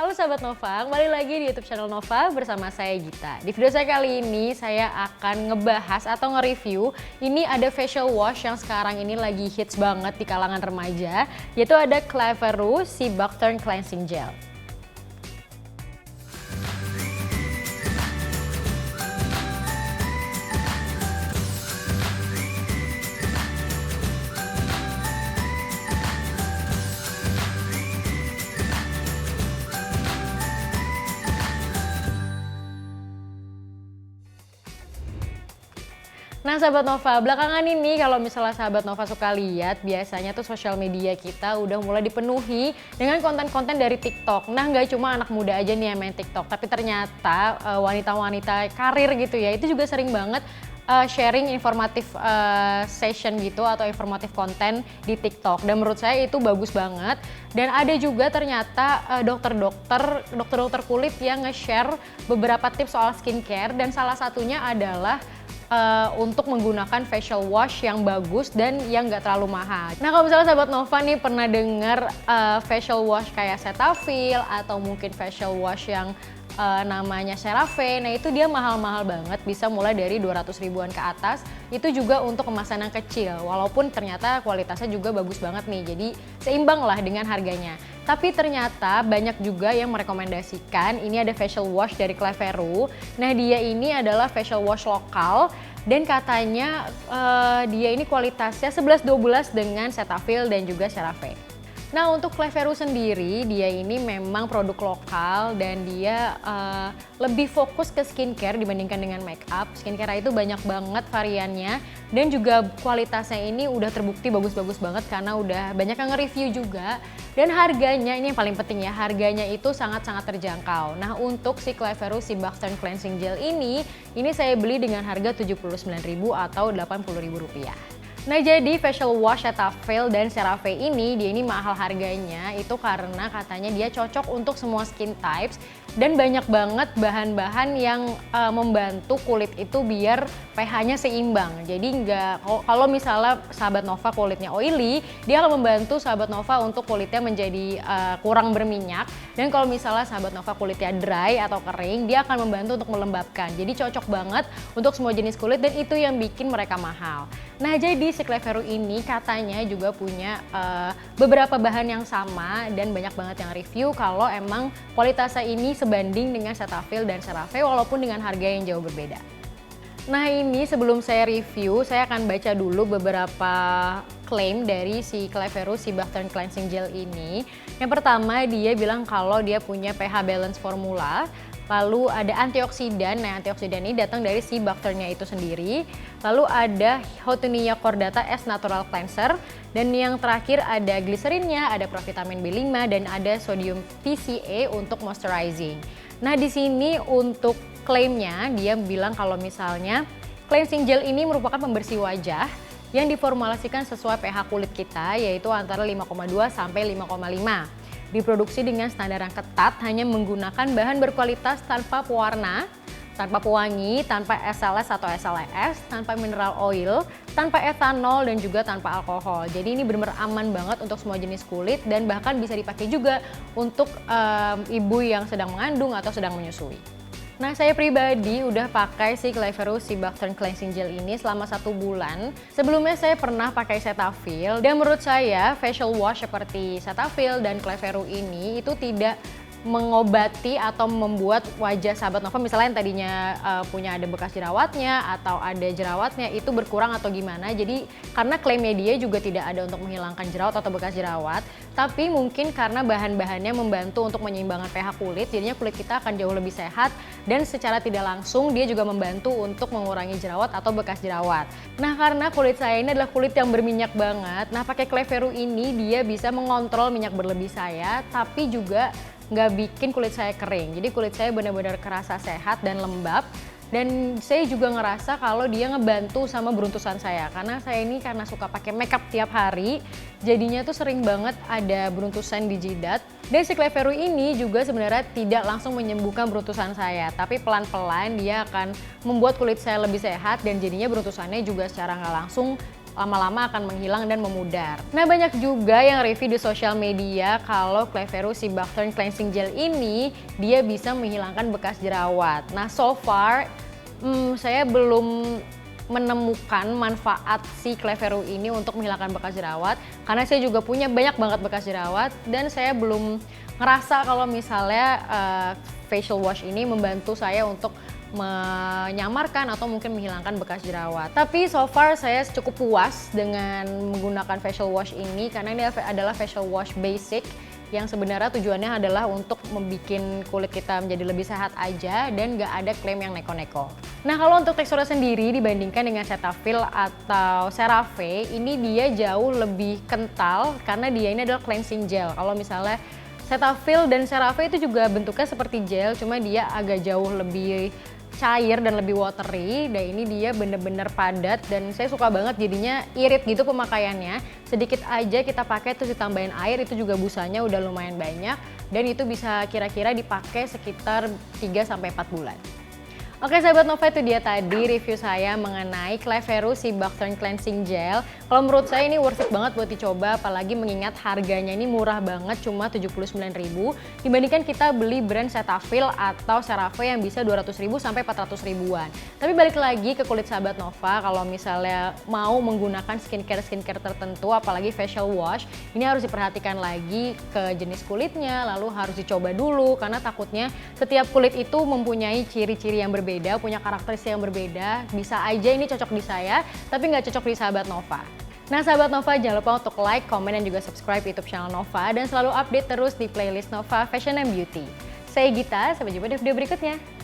Halo sahabat Nova, kembali lagi di YouTube channel Nova bersama saya Gita. Di video saya kali ini saya akan ngebahas atau nge-review, ini ada facial wash yang sekarang ini lagi hits banget di kalangan remaja, yaitu ada Cleveroo Si Buckturn Cleansing Gel. Nah sahabat Nova, belakangan ini kalau misalnya sahabat Nova suka lihat, biasanya tuh sosial media kita udah mulai dipenuhi dengan konten-konten dari TikTok. Nah nggak cuma anak muda aja nih yang main TikTok, tapi ternyata wanita-wanita karir gitu ya, itu juga sering banget sharing informatif session gitu atau informatif konten di TikTok. Dan menurut saya itu bagus banget. Dan ada juga ternyata dokter-dokter kulit yang nge-share beberapa tips soal skincare, dan salah satunya adalah untuk menggunakan facial wash yang bagus dan yang nggak terlalu mahal. Nah kalau misalnya sahabat Nova nih pernah dengar facial wash kayak Cetaphil atau mungkin facial wash yang namanya CeraVe, nah itu dia mahal-mahal banget, bisa mulai dari 200 ribuan ke atas. Itu juga untuk kemasan yang kecil, walaupun ternyata kualitasnya juga bagus banget nih, jadi seimbang lah dengan harganya. Tapi ternyata banyak juga yang merekomendasikan ini ada facial wash dari Cleveroo. Nah dia ini adalah facial wash lokal dan katanya dia ini kualitasnya 11-12 dengan Cetaphil dan juga CeraVe. Nah untuk Cleveroo sendiri dia ini memang produk lokal dan dia lebih fokus ke skincare dibandingkan dengan make up. Skincare itu banyak banget variannya dan juga kualitasnya ini udah terbukti bagus-bagus banget karena udah banyak yang nge-review juga. Dan harganya ini yang paling penting ya, harganya itu sangat-sangat terjangkau. Nah untuk si Cleveroo Si Buckturn Cleansing Gel ini saya beli dengan harga Rp79.000 atau Rp80.000. Nah jadi facial wash Cetaphil dan CeraVe ini dia ini mahal harganya itu karena katanya dia cocok untuk semua skin types dan banyak banget bahan-bahan yang membantu kulit itu biar pH-nya seimbang. Jadi nggak, kalau misalnya sahabat Nova kulitnya oily, dia akan membantu sahabat Nova untuk kulitnya menjadi kurang berminyak, dan kalau misalnya sahabat Nova kulitnya dry atau kering, dia akan membantu untuk melembabkan. Jadi cocok banget untuk semua jenis kulit dan itu yang bikin mereka mahal. Nah jadi si Cleveroo ini katanya juga punya beberapa bahan yang sama dan banyak banget yang review kalau emang kualitasnya ini sebanding dengan Cetaphil dan CeraVe walaupun dengan harga yang jauh berbeda. Nah ini sebelum saya review, saya akan baca dulu beberapa klaim dari si Cleveroo Si Buckturn Cleansing Gel ini. Yang pertama dia bilang kalau dia punya pH balance formula. Lalu ada antioksidan, nah antioksidan ini datang dari si Buckturn-nya itu sendiri. Lalu ada Houttuynia cordata S Natural Cleanser. Dan yang terakhir ada gliserinnya, ada provitamin B5 dan ada sodium TCA untuk moisturizing. Nah di sini untuk klaimnya dia bilang kalau misalnya cleansing gel ini merupakan pembersih wajah yang diformulasikan sesuai pH kulit kita yaitu antara 5,2 sampai 5,5. Diproduksi dengan standar yang ketat, hanya menggunakan bahan berkualitas tanpa pewarna, tanpa pewangi, tanpa SLS atau SLES, tanpa mineral oil, tanpa etanol dan juga tanpa alkohol. Jadi ini benar-benar aman banget untuk semua jenis kulit dan bahkan bisa dipakai juga untuk ibu yang sedang mengandung atau sedang menyusui. Nah saya pribadi udah pakai si Cleveroo Si Buckturn Cleansing Gel ini selama 1 bulan. Sebelumnya saya pernah pakai Cetaphil dan menurut saya facial wash seperti Cetaphil dan Cleveroo ini itu tidak mengobati atau membuat wajah sahabat Nova misalnya yang tadinya punya ada bekas jerawatnya atau ada jerawatnya itu berkurang atau gimana. Jadi karena klaimnya dia juga tidak ada untuk menghilangkan jerawat atau bekas jerawat, tapi mungkin karena bahan-bahannya membantu untuk menyeimbangkan pH kulit, jadinya kulit kita akan jauh lebih sehat dan secara tidak langsung dia juga membantu untuk mengurangi jerawat atau bekas jerawat. Nah karena kulit saya ini adalah kulit yang berminyak banget, nah pakai Cleveroo ini dia bisa mengontrol minyak berlebih saya tapi juga nggak bikin kulit saya kering. Jadi kulit saya benar-benar kerasa sehat dan lembab. Dan saya juga ngerasa kalau dia ngebantu sama beruntusan saya. Karena saya ini karena suka pakai makeup tiap hari, jadinya tuh sering banget ada beruntusan di jidat. Dan si Cleveroo ini juga sebenarnya tidak langsung menyembuhkan beruntusan saya. Tapi pelan-pelan dia akan membuat kulit saya lebih sehat dan jadinya beruntusannya juga secara nggak langsung lama-lama akan menghilang dan memudar. Nah, banyak juga yang review di sosial media kalau Cleverus si Buckthorn Cleansing Gel ini dia bisa menghilangkan bekas jerawat. Nah, so far saya belum menemukan manfaat si Cleverus ini untuk menghilangkan bekas jerawat karena saya juga punya banyak banget bekas jerawat dan saya belum ngerasa kalau misalnya facial wash ini membantu saya untuk menyamarkan atau mungkin menghilangkan bekas jerawat. Tapi so far saya cukup puas dengan menggunakan facial wash ini karena ini adalah facial wash basic yang sebenarnya tujuannya adalah untuk membuat kulit kita menjadi lebih sehat aja dan gak ada klaim yang neko-neko. Nah, kalau untuk teksturnya sendiri dibandingkan dengan Cetaphil atau CeraVe, ini dia jauh lebih kental karena dia ini adalah cleansing gel. Kalau misalnya Cetaphil dan CeraVe itu juga bentuknya seperti gel, cuma dia agak jauh lebih cair dan lebih watery, dan ini dia bener-bener padat dan saya suka banget jadinya irit gitu pemakaiannya. Sedikit aja kita pakai terus ditambahin air itu juga busanya udah lumayan banyak dan itu bisa kira-kira dipakai sekitar 3-4 bulan. Oke sahabat Nova, itu dia tadi review saya mengenai Cleverus si Buckthorn Cleansing Gel. Kalau menurut saya ini worth it banget buat dicoba, apalagi mengingat harganya ini murah banget, cuma 79.000 dibandingkan kita beli brand Cetaphil atau CeraVe yang bisa 200.000 sampai 400 ribuan. Tapi balik lagi ke kulit sahabat Nova, kalau misalnya mau menggunakan skincare tertentu apalagi facial wash, ini harus diperhatikan lagi ke jenis kulitnya, lalu harus dicoba dulu karena takutnya setiap kulit itu mempunyai ciri-ciri yang berbeda, punya karakteristik yang berbeda. Bisa aja ini cocok di saya, tapi nggak cocok di sahabat Nova. Nah sahabat Nova, jangan lupa untuk like, komen, dan juga subscribe YouTube channel Nova dan selalu update terus di playlist Nova Fashion and Beauty. Saya Gita, sampai jumpa di video berikutnya.